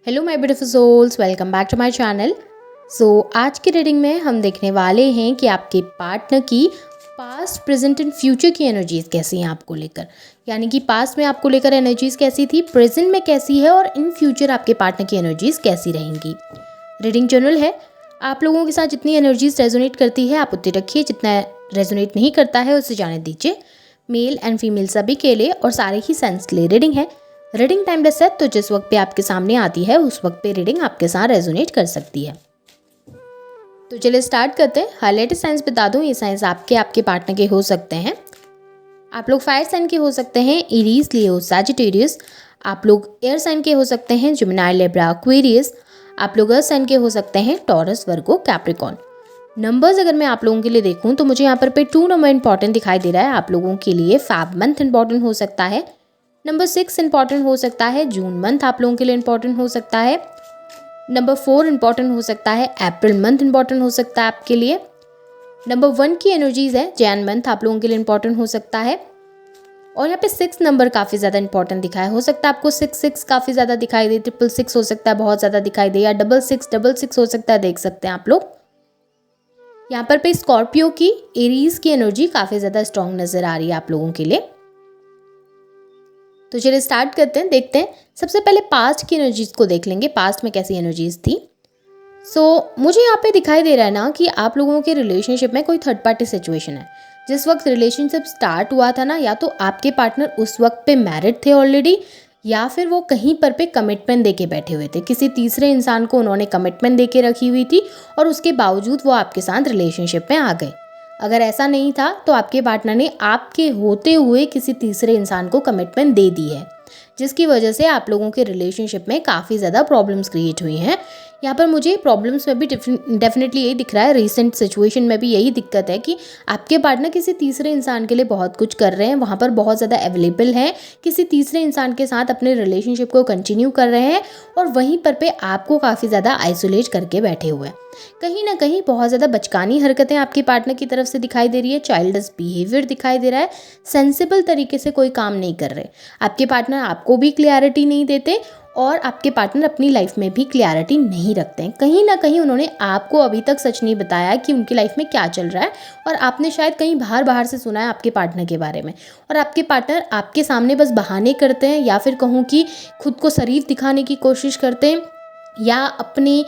Hello my beautiful souls, welcome back to my channel. आज की reading में हम देखने वाले हैं कि आपके पार्टनर की पास्ट, प्रेजेंट एंड फ्यूचर की एनर्जीज कैसी हैं आपको लेकर। यानी कि पास्ट में आपको लेकर एनर्जीज कैसी थी, प्रेजेंट में कैसी है और इन फ्यूचर आपके पार्टनर की एनर्जीज कैसी रहेंगी। रीडिंग जनरल है, आप लोगों के साथ जितनी एनर्जीज रेजोनेट करती है आप उतनी रखिए, जितना रेजोनेट नहीं करता है उसे जाने दीजिए। मेल एंड फीमेल सभी के लिए और सारे ही सेंस के लिए रीडिंग है। रीडिंग टाइमलेस है, तो जिस वक्त पे आपके सामने आती है उस वक्त पे रीडिंग आपके साथ रेजोनेट कर सकती है। तो चलिए स्टार्ट करते हैं। हाईलाइटेड साइंस बता दूं, ये साइंस आपके पार्टनर के हो सकते हैं। आप लोग फायर साइन के हो सकते हैं, एरीज, लियो, सैजिटेरियस। आप लोग एयर साइन के हो सकते हैं, जेमिनी, लिब्रा, एक्वेरियस। आप लोग अर्थ साइन के हो सकते हैं, टॉरस, वर्गो, कैप्रिकॉन। नंबर्स अगर मैं आप लोगों के लिए देखूं तो मुझे यहाँ पर 2 नंबर इंपॉर्टेंट दिखाई दे रहा है आप लोगों के लिए। फैब मंथ इंपॉर्टेंट हो सकता है, नंबर 6 इंपॉर्टेंट हो सकता है, जून मंथ आप लोगों के लिए इंपॉर्टेंट हो सकता है, नंबर 4 इंपॉर्टेंट हो सकता है, अप्रैल मंथ इंपॉर्टेंट हो सकता है आपके लिए। नंबर 1 की एनर्जीज है, जैन मंथ आप लोगों के लिए इंपॉर्टेंट हो सकता है। और यहाँ पे 6 नंबर काफ़ी ज़्यादा इंपॉर्टेंट दिखा है। हो सकता है आपको 6 काफ़ी ज़्यादा दिखाई दे, 666 हो सकता है बहुत ज़्यादा दिखाई दे, या 66 हो सकता है, देख सकते हैं आप लोग। यहाँ पर पे स्कॉर्पियो की, एरीज की एनर्जी काफ़ी ज़्यादा स्ट्रॉन्ग नज़र आ रही है आप लोगों के लिए। तो चलिए स्टार्ट करते हैं, देखते हैं। सबसे पहले पास्ट की एनर्जीज को देख लेंगे, पास्ट में कैसी एनर्जीज थी। मुझे यहाँ पे दिखाई दे रहा है ना कि आप लोगों के रिलेशनशिप में कोई थर्ड पार्टी सिचुएशन है। जिस वक्त रिलेशनशिप स्टार्ट हुआ था ना, या तो आपके पार्टनर उस वक्त पे मैरिड थे ऑलरेडी, या फिर वो कहीं पर पे कमिटमेंट दे के बैठे हुए थे। किसी तीसरे इंसान को उन्होंने कमिटमेंट दे के रखी हुई थी और उसके बावजूद वो आपके साथ रिलेशनशिप में आ गए। अगर ऐसा नहीं था तो आपके पार्टनर ने आपके होते हुए किसी तीसरे इंसान को कमिटमेंट दे दी है, जिसकी वजह से आप लोगों के रिलेशनशिप में काफ़ी ज़्यादा प्रॉब्लम्स क्रिएट हुई हैं। यहाँ पर मुझे प्रॉब्लम्स में भी डेफिनेटली यही दिख रहा है, रिसेंट सिचुएशन में भी यही दिक्कत है कि आपके पार्टनर किसी तीसरे इंसान के लिए बहुत कुछ कर रहे हैं, वहाँ पर बहुत ज़्यादा अवेलेबल हैं, किसी तीसरे इंसान के साथ अपने रिलेशनशिप को कंटिन्यू कर रहे हैं, और वहीं पर पे आपको काफ़ी ज़्यादा आइसोलेट करके बैठे हुए हैं। कहीं ना कहीं बहुत ज़्यादा बचकानी हरकतें आपके पार्टनर की तरफ से दिखाई दे रही है, चाइल्डिश बिहेवियर दिखाई दे रहा है, सेंसिबल तरीके से कोई काम नहीं कर रहे। आपके पार्टनर आपको भी क्लियरिटी नहीं देते और आपके पार्टनर अपनी लाइफ में भी क्लियरिटी नहीं रखते हैं। कहीं ना कहीं उन्होंने आपको अभी तक सच नहीं बताया कि उनकी लाइफ में क्या चल रहा है, और आपने शायद कहीं बाहर से सुना है आपके पार्टनर के बारे में, और आपके पार्टनर आपके सामने बस बहाने करते हैं, या फिर कहूँ कि खुद को शरीफ दिखाने की कोशिश करते हैं, या अपनी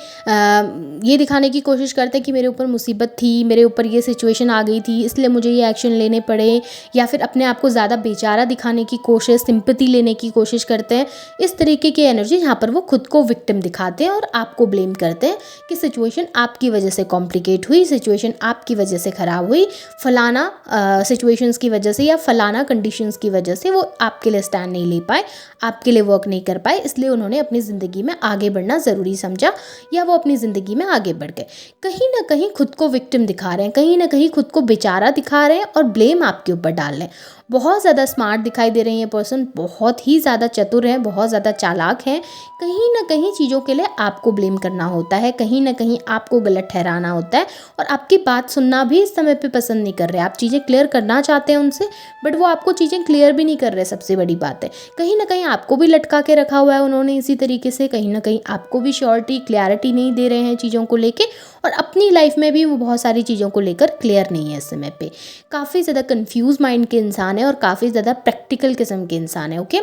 ये दिखाने की कोशिश करते हैं कि मेरे ऊपर मुसीबत थी, मेरे ऊपर ये सिचुएशन आ गई थी इसलिए मुझे ये एक्शन लेने पड़े, या फिर अपने आप को ज़्यादा बेचारा दिखाने की कोशिश, सिंपैथी लेने की कोशिश करते हैं। इस तरीके की एनर्जी जहाँ पर वो खुद को विक्टिम दिखाते हैं और आपको ब्लेम करते हैं कि सिचुएशन आपकी वजह से कॉम्प्लिकेट हुई, सिचुएशन आपकी वजह से ख़राब हुई, फलाना सिचुएशंस की वजह से या फलाना कंडीशंस की वजह से वो आपके लिए स्टैंड नहीं ले पाए, आपके लिए वर्क नहीं कर पाए, इसलिए उन्होंने अपनी ज़िंदगी में आगे बढ़ना ज़रूरी समझा, या वो अपनी ज़िंदगी में आगे बढ़ गए। कहीं ना कहीं खुद को विक्टिम दिखा रहे हैं, कहीं ना कहीं खुद को बेचारा दिखा रहे हैं और ब्लेम आपके ऊपर डाल रहे हैं। बहुत ज़्यादा स्मार्ट दिखाई दे रही है पर्सन, बहुत ही ज़्यादा चतुर है, बहुत ज़्यादा चालाक है। कहीं ना कहीं चीज़ों के लिए आपको ब्लेम करना होता है, कहीं ना कहीं आपको गलत ठहराना होता है, और आपकी बात सुनना भी इस समय पे पसंद नहीं कर रहे। आप चीज़ें क्लियर करना चाहते हैं उनसे, बट वो आपको चीज़ें क्लियर भी नहीं कर रहे। सबसे बड़ी बात है, कहीं ना कहीं आपको भी लटका के रखा हुआ है उन्होंने इसी तरीके से, कहीं ना कहीं आपको भी श्योरिटी, क्लैरिटी नहीं दे रहे हैं चीज़ों को लेके, और अपनी लाइफ में भी वो बहुत सारी चीज़ों को लेकर क्लियर नहीं है इस समय पे। काफ़ी ज़्यादा कंफ्यूज माइंड के इंसान है और काफ़ी ज़्यादा प्रैक्टिकल किस्म के इंसान है। ओके,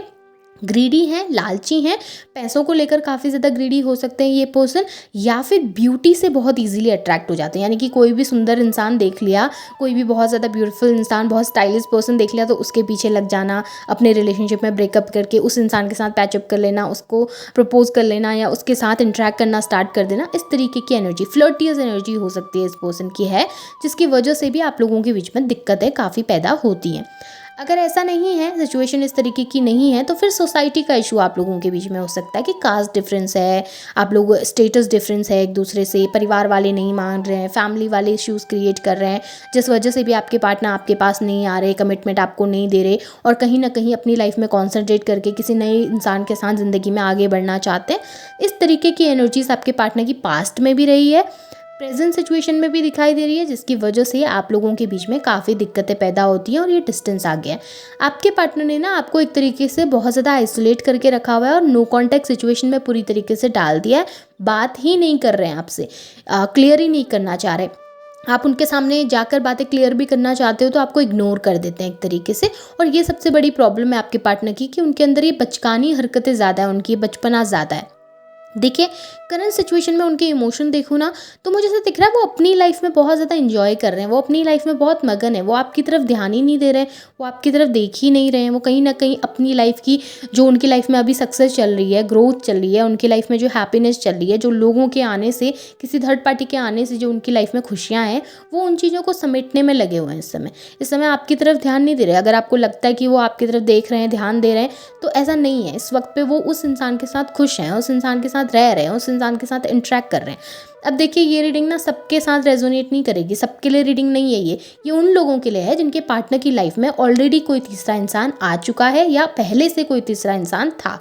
ग्रीडी हैं, लालची हैं, पैसों को लेकर काफ़ी ज़्यादा ग्रीडी हो सकते हैं ये पर्सन, या फिर ब्यूटी से बहुत इजीली अट्रैक्ट हो जाते हैं। यानी कि कोई भी सुंदर इंसान देख लिया, कोई भी बहुत ज़्यादा ब्यूटीफुल इंसान, बहुत स्टाइलिश पर्सन देख लिया तो उसके पीछे लग जाना, अपने रिलेशनशिप में ब्रेकअप करके उस इंसान के साथ पैचअप कर लेना, उसको प्रपोज कर लेना, या उसके साथ इंटरेक्ट करना स्टार्ट कर देना। इस तरीके की एनर्जी, फ्लर्टियस एनर्जी हो सकती है इस पर्सन की है, जिसकी वजह से भी आप लोगों के बीच में दिक्कतें काफ़ी पैदा होती हैं। अगर ऐसा नहीं है, सिचुएशन इस तरीके की नहीं है, तो फिर सोसाइटी का इशू आप लोगों के बीच में हो सकता है कि कास्ट डिफरेंस है, आप लोग स्टेटस डिफरेंस है एक दूसरे से, परिवार वाले नहीं मान रहे हैं, फैमिली वाले इश्यूज़ क्रिएट कर रहे हैं, जिस वजह से भी आपके पार्टनर आपके पास नहीं आ रहे, कमिटमेंट आपको नहीं दे रहे, और कहीं ना कहीं अपनी लाइफ में कॉन्सेंट्रेट करके किसी नए इंसान के साथ ज़िंदगी में आगे बढ़ना चाहते हैं। इस तरीके की एनर्जीज आपके पार्टनर की पास्ट में भी रही है, प्रेजेंट सिचुएशन में भी दिखाई दे रही है, जिसकी वजह से आप लोगों के बीच में काफ़ी दिक्कतें पैदा होती हैं और ये डिस्टेंस आ गया है। आपके पार्टनर ने ना आपको एक तरीके से बहुत ज़्यादा आइसोलेट करके रखा हुआ है और नो कॉन्टैक्ट सिचुएशन में पूरी तरीके से डाल दिया है। बात ही नहीं कर रहे हैं आपसे, क्लियर ही नहीं करना चाह रहे। आप उनके सामने जाकर बातें क्लियर भी करना चाहते हो तो आपको इग्नोर कर देते हैं एक तरीके से। और ये सबसे बड़ी प्रॉब्लम है आपके पार्टनर की कि उनके अंदर ये बचकानी हरकतें ज़्यादा है, उनकी बचपना ज़्यादा है। देखिए, करंट सिचुएशन में उनके इमोशन देखूँ ना, तो मुझे ऐसा दिख रहा है वो अपनी लाइफ में बहुत ज़्यादा एंजॉय कर रहे हैं, वो अपनी लाइफ में बहुत मगन है, वो आपकी तरफ ध्यान ही नहीं दे रहे हैं, वो आपकी तरफ देख ही नहीं रहे हैं। वो कहीं ना कहीं अपनी लाइफ की, जो उनकी लाइफ में अभी सक्सेस चल रही है, ग्रोथ चल रही है, उनकी लाइफ में जो हैप्पीनेस चल रही है, जो लोगों के आने से, किसी थर्ड पार्टी के आने से जो उनकी लाइफ में खुशियाँ हैं, वो उन चीज़ों को समेटने में लगे हुए हैं इस समय आपकी तरफ ध्यान नहीं दे रहे। अगर आपको लगता है कि वो आपकी तरफ देख रहे हैं, ध्यान दे रहे हैं, तो ऐसा नहीं है। इस वक्त पे वो उस इंसान के साथ खुश हैं, उस इंसान के साथ रह रहे हैं, उस इंसान के साथ इंटरेक्ट कर रहे हैं। अब देखिए, ये रीडिंग ना सबके साथ रेजोनेट नहीं करेगी, सबके लिए रीडिंग नहीं है ये उन लोगों के लिए है जिनके पार्टनर की लाइफ में ऑलरेडी कोई तीसरा इंसान आ चुका है या पहले से कोई तीसरा इंसान था।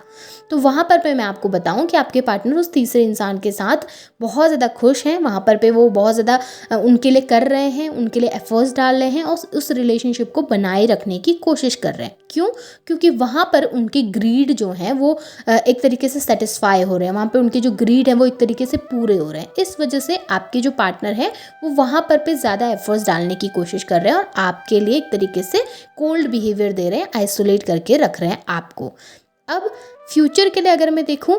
तो वहाँ पर मैं आपको बताऊँ कि आपके पार्टनर उस तीसरे इंसान के साथ बहुत ज़्यादा खुश हैं। वहाँ पर वो बहुत ज़्यादा उनके लिए कर रहे हैं, उनके लिए एफर्ट्स डाल रहे हैं और उस रिलेशनशिप को बनाए रखने की कोशिश कर रहे हैं। क्यों? क्योंकि वहाँ पर उनकी ग्रीड जो है वो एक तरीके से सेटिस्फाई हो रहे हैं, वहाँ पे उनके जो ग्रीड है वो एक तरीके से पूरे हो रहे हैं। इस वजह से आपके जो पार्टनर है वो वहाँ पर ज़्यादा एफर्ट्स डालने की कोशिश कर रहे हैं और आपके लिए एक तरीके से कोल्ड बिहेवियर दे रहे हैं, आइसोलेट करके रख रहे हैं आपको। अब फ्यूचर के लिए अगर मैं देखूं,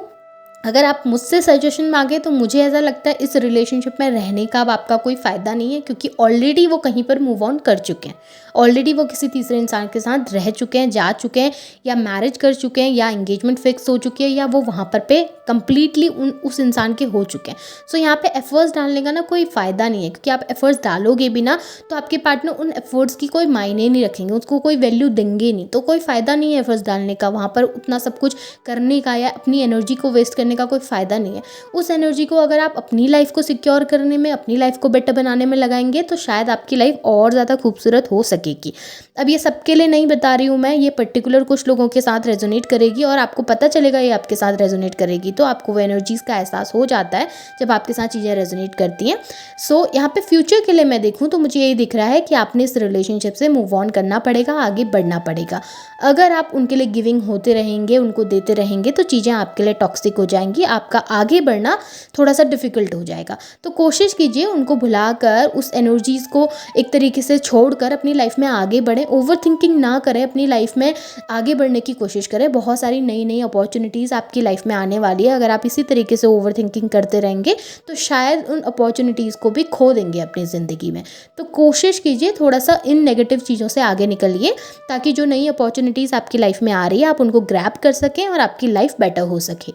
अगर आप मुझसे सजेशन मांगे तो मुझे ऐसा लगता है इस रिलेशनशिप में रहने का अब आपका कोई फ़ायदा नहीं है, क्योंकि ऑलरेडी वो कहीं पर मूव ऑन कर चुके हैं। ऑलरेडी वो किसी तीसरे इंसान के साथ रह चुके हैं, जा चुके हैं, या मैरिज कर चुके हैं, या एंगेजमेंट फिक्स हो चुकी है, या वो वहाँ पर कंप्लीटली उस इंसान के हो चुके हैं। सो यहाँ पे एफर्ट्स डालने का ना कोई फ़ायदा नहीं है, क्योंकि आप एफर्ट्स डालोगे भी ना तो आपके पार्टनर उन एफर्ट्स की कोई मायने नहीं रखेंगे, उसको कोई वैल्यू देंगे नहीं। तो कोई फ़ायदा नहीं है एफर्ट्स डालने का, वहाँ पर उतना सब कुछ करने का या अपनी एनर्जी को वेस्ट करने का कोई फ़ायदा नहीं है। उस एनर्जी को अगर आप अपनी लाइफ को सिक्योर करने में, अपनी लाइफ को बेटर बनाने में लगाएंगे तो शायद आपकी लाइफ और ज़्यादा खूबसूरत हो सकेगी। अब ये सबके लिए नहीं बता रही हूँ मैं, ये पर्टिकुलर कुछ लोगों के साथ रेजोनेट करेगी और आपको पता चलेगा ये आपके साथ रेजोनेट करेगी, तो आपको वो एनर्जीज़ का एहसास हो जाता है जब आपके साथ चीज़ें रेजोनेट करती हैं। सो यहाँ पे फ्यूचर के लिए मैं देखूँ तो मुझे यही दिख रहा है कि आपने इस रिलेशनशिप से मूव ऑन करना पड़ेगा, आगे बढ़ना पड़ेगा। अगर आप उनके लिए गिविंग होते रहेंगे, उनको देते रहेंगे, तो चीज़ें आपके लिए टॉक्सिक हो जाएंगी, आपका आगे बढ़ना थोड़ा सा डिफ़िकल्ट हो जाएगा। तो कोशिश कीजिए उनको भुलाकर, उस एनर्जीज़ को एक तरीके से छोड़कर अपनी लाइफ में आगे बढ़ें। ओवर थिंकिंग ना करें, अपनी लाइफ में आगे बढ़ने की कोशिश करें। बहुत सारी नई नई अपॉर्चुनिटीज़ आपकी लाइफ में आने वाली है। अगर आप इसी तरीके से ओवर थिंकिंग करते रहेंगे तो शायद उन अपॉर्चुनिटीज़ को भी खो देंगे अपनी ज़िंदगी में। तो कोशिश कीजिए थोड़ा सा इन नेगेटिव चीज़ों से आगे निकलिए, ताकि जो नई अपॉर्चुनिटीज़ आपकी लाइफ में आ रही है आप उनको ग्रैब कर सकें और आपकी लाइफ बेटर हो सके।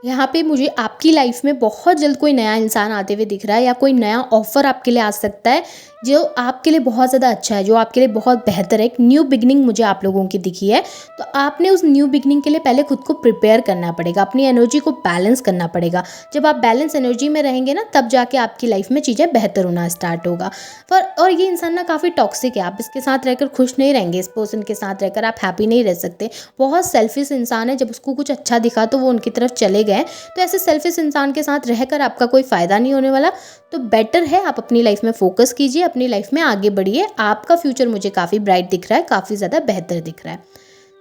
यहाँ पे मुझे आपकी लाइफ में बहुत जल्द कोई नया इंसान आते हुए दिख रहा है, या कोई नया ऑफ़र आपके लिए आ सकता है जो आपके लिए बहुत ज़्यादा अच्छा है, जो आपके लिए बहुत बेहतर है। एक न्यू बिगनिंग मुझे आप लोगों की दिखी है। तो आपने उस न्यू बिगनिंग के लिए पहले खुद को प्रिपेयर करना पड़ेगा, अपनी एनर्जी को बैलेंस करना पड़ेगा। जब आप बैलेंस एनर्जी में रहेंगे ना, तब जाके आपकी लाइफ में चीज़ें बेहतर होना स्टार्ट होगा। और ये इंसान ना काफ़ी टॉक्सिक है, आप इसके साथ रहकर खुश नहीं रहेंगे, इस पर्सन के साथ रहकर आप हैप्पी नहीं रह सकते। बहुत सेल्फिश इंसान है, जब उसको कुछ अच्छा दिखा तो वो उनकी तरफ चले गए। तो ऐसे सेल्फिश इंसान के साथ रहकर आपका कोई फ़ायदा नहीं होने वाला। तो बेटर है आप अपनी लाइफ में फोकस कीजिए, अपनी लाइफ में आगे बढ़िए। आपका फ्यूचर मुझे काफ़ी ब्राइट दिख रहा है, काफ़ी ज़्यादा बेहतर दिख रहा है।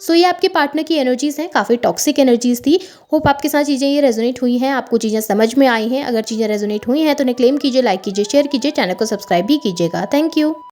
सो ये आपके पार्टनर की एनर्जीज़ हैं, काफ़ी टॉक्सिक एनर्जीज़ थी। होप आपके साथ चीज़ें ये रेजोनेट हुई हैं, आपको चीज़ें समझ में आई हैं। अगर चीज़ें रेजोनेट हुई हैं तो उन्हें क्लेम कीजिए, लाइक कीजिए, शेयर कीजिए, चैनल को सब्सक्राइब भी कीजिएगा। Thank you.